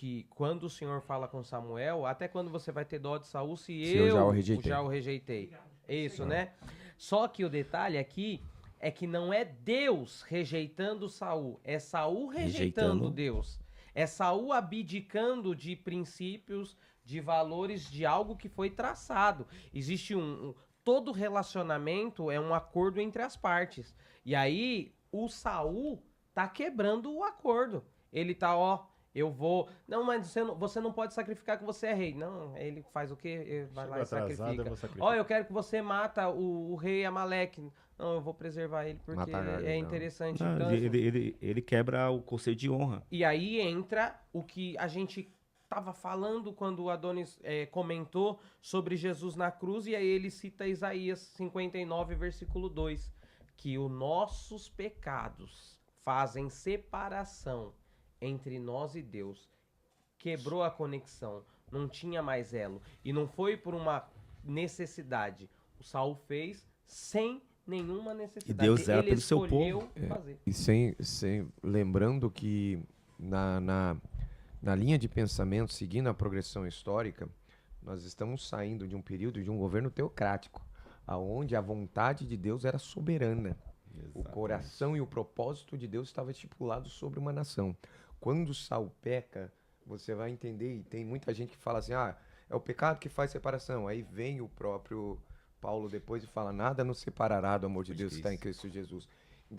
que quando o Senhor fala com Samuel, até quando você vai ter dó de Saul se Se eu já o rejeitei. Isso, né? Só que o detalhe aqui é que não é Deus rejeitando Saul, é Saul rejeitando Deus. É Saul abdicando de princípios, de valores, de algo que foi traçado. Existe todo relacionamento é um acordo entre as partes. E aí o Saul tá quebrando o acordo. Ele tá, ó, eu vou. Não, mas você não pode sacrificar que você é rei. Não, ele faz o quê? Ele vai lá e sacrifica. Ó, eu quero que você mata o rei Amaleque. Não, eu vou preservar ele porque é interessante. Não, Então, ele quebra o conceito de honra. e aí entra o que a gente estava falando quando o Adonis comentou sobre Jesus na cruz, e aí ele cita Isaías 59, versículo 2, que os nossos pecados fazem separação entre nós e Deus. Quebrou a conexão, não tinha mais elo. E não foi por uma necessidade. O Saul fez sem nenhuma necessidade. E Deus era ele pelo seu escolheu povo. fazer. E lembrando que na linha de pensamento, seguindo a progressão histórica, nós estamos saindo de um período de um governo teocrático, aonde a vontade de Deus era soberana. Exatamente. O coração e o propósito de Deus estava estipulado sobre uma nação. Quando Saul peca, você vai entender, e tem muita gente que fala assim, é o pecado que faz separação. Aí vem o próprio Paulo depois e fala, nada nos separará do amor de Deus que está em Cristo Jesus.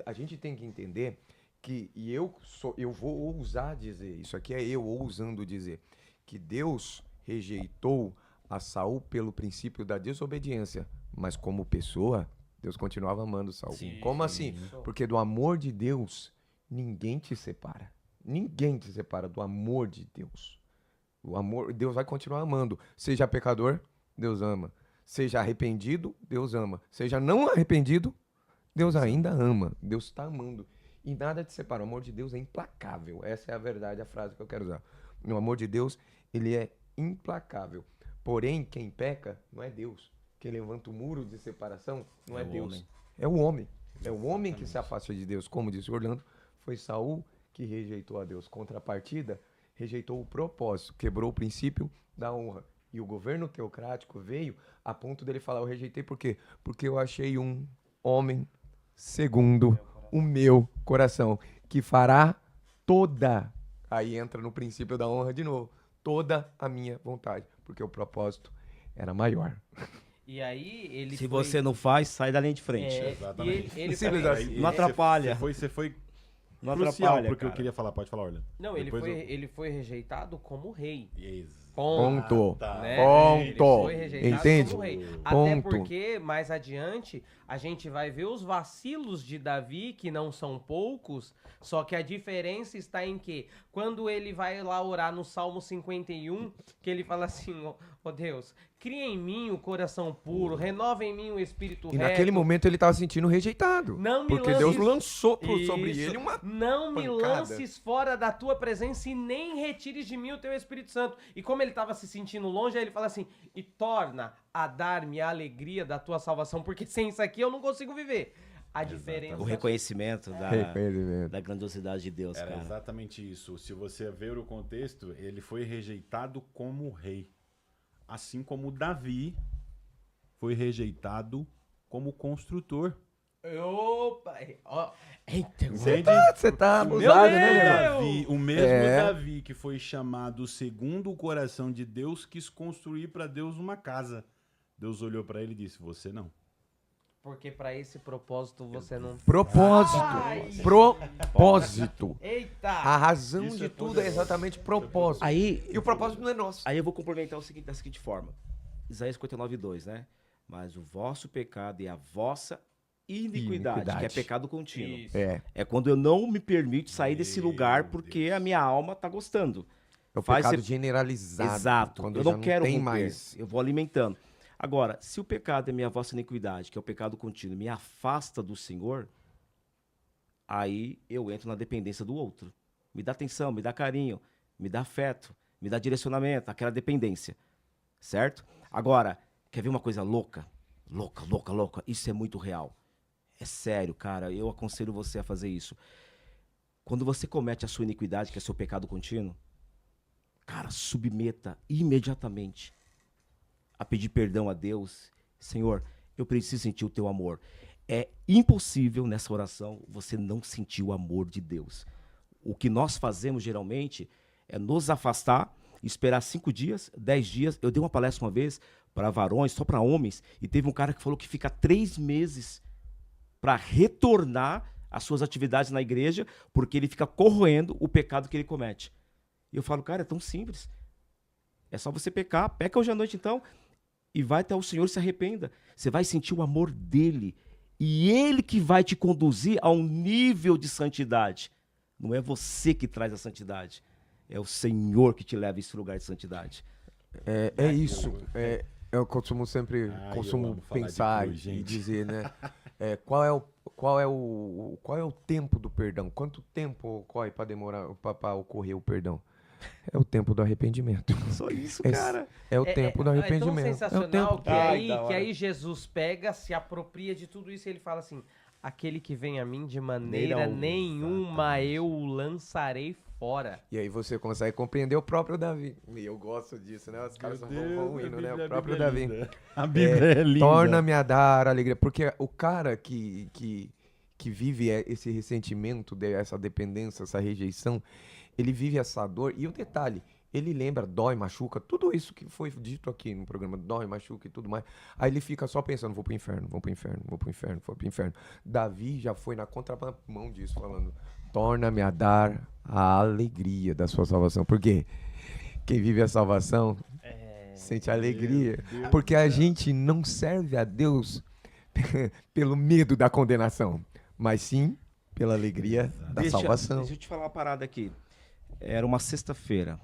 A gente tem que entender que, e eu vou ousar dizer, isso aqui é eu ousando dizer, que Deus rejeitou a Saul pelo princípio da desobediência, mas como pessoa, Deus continuava amando Saul. Sim, como assim? Porque do amor de Deus, ninguém te separa. Ninguém te separa do amor de Deus. O amor, Deus vai continuar amando. Seja pecador, Deus ama. Seja arrependido, Deus ama. Seja não arrependido, Deus ainda ama. Deus está amando. E nada te separa. O amor de Deus é implacável. Essa é a verdade, a frase que eu quero usar. O amor de Deus, ele é implacável. Porém, quem peca não é Deus. Quem levanta o muro de separação não é Deus. Homem. É o homem. É o homem que se afasta de Deus. Como disse Orlando, foi Saul que rejeitou a Deus. Contrapartida, rejeitou o propósito, quebrou o princípio da honra. E o governo teocrático veio a ponto dele falar, eu rejeitei por quê? Porque eu achei um homem segundo o meu coração, que fará toda, aí entra no princípio da honra de novo, toda a minha vontade, porque o propósito era maior. E aí ele Se você não faz, sai da linha de frente. Exatamente. Ele não atrapalha. Você foi não crucial atrapalha, porque eu queria falar. Pode falar, Orlando. Não, ele foi rejeitado como rei. Ponto. Né? Ponto. Ele foi rejeitado Entende? como rei. Ponto. Até porque, mais adiante, a gente vai ver os vacilos de Davi, que não são poucos, só que a diferença está em que, quando ele vai lá orar no Salmo 51, que ele fala assim, ó Deus, cria em mim o coração puro, renova em mim o espírito reto. E naquele momento ele estava sentindo rejeitado. Não me porque Deus lançou sobre ele uma Não me pancada. lances fora da tua presença e nem retires de mim o teu Espírito Santo. E como ele estava se sentindo longe, aí ele fala assim, e torna a dar-me a alegria da tua salvação, porque sem isso aqui eu não consigo viver. A diferença... O reconhecimento da grandiosidade de Deus, Era cara. exatamente isso. Se você ver o contexto, ele foi rejeitado como rei. Assim como Davi foi rejeitado como construtor. Opa! Ó, eita, Você tá abusado, né, Davi, o mesmo Davi que foi chamado segundo o coração de Deus, quis construir para Deus uma casa. Deus olhou para ele e disse, você não. Porque para esse propósito você não... Propósito. Eita! A razão Isso de é tudo é exatamente propósito. Aí, E o propósito não é nosso. Aí eu vou complementar da seguinte forma. Isaías 59:2, né? Mas o vosso pecado e a vossa iniquidade, que é pecado contínuo. Isso. É quando eu não me permito sair desse lugar porque a minha alma tá gostando. É o Faz pecado ser- generalizado. Exato. Quando Eu já não quero tem romper. mais. Eu vou alimentando. Agora, se o pecado é minha vossa iniquidade, que é o pecado contínuo, me afasta do Senhor, aí eu entro na dependência do outro. Me dá atenção, me dá carinho, me dá afeto, me dá direcionamento, aquela dependência. Certo? Agora, quer ver uma coisa louca? Louca. Isso é muito real. É sério, cara. Eu aconselho você a fazer isso. Quando você comete a sua iniquidade, que é seu pecado contínuo, submeta imediatamente a pedir perdão a Deus. Senhor, eu preciso sentir o teu amor. É impossível nessa oração você não sentir o amor de Deus. O que nós fazemos geralmente é nos afastar, esperar 5 dias, 10 dias. Eu dei uma palestra uma vez para varões, só para homens, e teve um cara que falou que fica 3 meses para retornar às suas atividades na igreja, porque ele fica corroendo o pecado que ele comete. E eu falo, cara, é tão simples. É só você pecar. Peca hoje à noite, então, e vai até o Senhor e se arrependa. Você vai sentir o amor dele. E ele que vai te conduzir a um nível de santidade. Não é você que traz a santidade. É o Senhor que te leva a esse lugar de santidade. É isso. Eu costumo sempre eu amo falar pensar de cruz, e gente. dizer, né? Qual é o tempo do perdão? Quanto tempo ocorre para demorar para ocorrer o perdão? É o tempo do arrependimento. Só isso, É- cara. É o tempo do arrependimento. É tão sensacional tempo. que, Ai, da que hora. aí Jesus pega, se apropria de tudo isso e ele fala assim: aquele que vem a mim de maneira Não, nenhuma eu o lançarei fora. E aí você consegue compreender o próprio Davi. E eu gosto disso, né? Os caras Meu vão Deus, indo, a né? Bíblia- O próprio a Bíblia Davi. é linda. A Bíblia é linda. Torna-me a dar alegria. Porque o cara que vive esse ressentimento, essa dependência, essa rejeição, ele vive essa dor. E o detalhe, ele lembra, dói, machuca, tudo isso que foi dito aqui no programa, dói, machuca e tudo mais. Aí ele fica só pensando, vou pro inferno, vou pro inferno, vou pro inferno, vou pro inferno. Davi já foi na contramão disso, falando, torna-me a dar a alegria da sua salvação. Por quê? Quem vive a salvação sente alegria. Porque a gente não serve a Deus pelo medo da condenação, mas sim pela alegria da salvação. Deixa eu te falar uma parada aqui. Era uma sexta-feira.